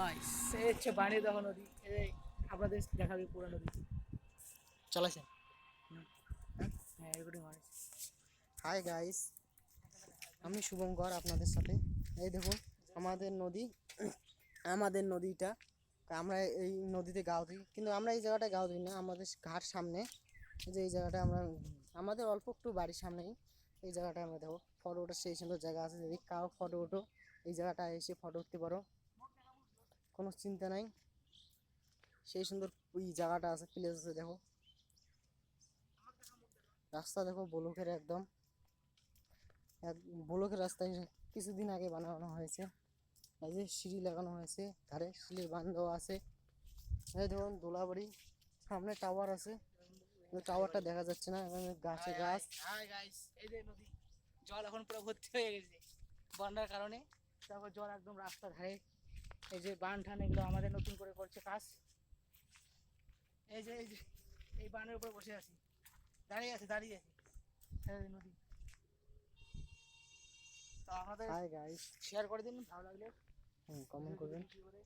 Guys এই হচ্ছে বাণীদহ নদী। এই আপনাদের দেখাবে পুরো নদী চলেছে। হ্যাঁ রেকর্ডিং হয়। হাই গাইস, আমি শুভঙ্কর আপনাদের সাথে। এই দেখুন আমাদের নদী, আমাদের নদীটা। আমরা এই নদীতে গাও দিই, কিন্তু আমরা এই জায়গাটায় গাও দিই না। আমাদের ঘাট সামনে, এই যে এই জায়গাটা আমরা, আমাদের অল্প একটু বাড়ির সামনেই এই জায়গাটায় আমরা দেখো ফটো ওঠার সেই সুন্দর জায়গা আছে। যদি কাউ ফটো ওঠো এই জায়গাটায় এসে ফটো উঠতে পারো, কোনো চিন্তা নাই। সেই সুন্দর ওই জায়গাটা আছে, প্লেস আছে। দেখো রাস্তা দেখো ব্লকের, একদম এক ব্লকের রাস্তায় কিছুদিন আগে বানানো হয়েছে। এই যে সিঁড়ি লাগানো হয়েছে, ধারে সিঁড়ির বাঁধ দেওয়া আছে। এই দেখুন দোলাবাড়ি, সামনে টাওয়ার আছে, টাওয়ারটা দেখা যাচ্ছে না, এবং গাছে গাছ। হাই গাইস এই যে নদী, জল এখন পুরো ভর্তি হয়ে গেছে বন্যার কারণে। তারপর জল একদম রাস্তা ধারে। এই যে বান ঠান এগুলো আমাদের নতুন করে করছে কাজ। এই যে এই বানের উপরে বসে আছি, দাঁড়িয়ে আছি এই যে নদী। তো আমাদের হাই গাইস, শেয়ার করে দিন ভালো লাগলে, কমেন্ট করবেন। বেশি করে।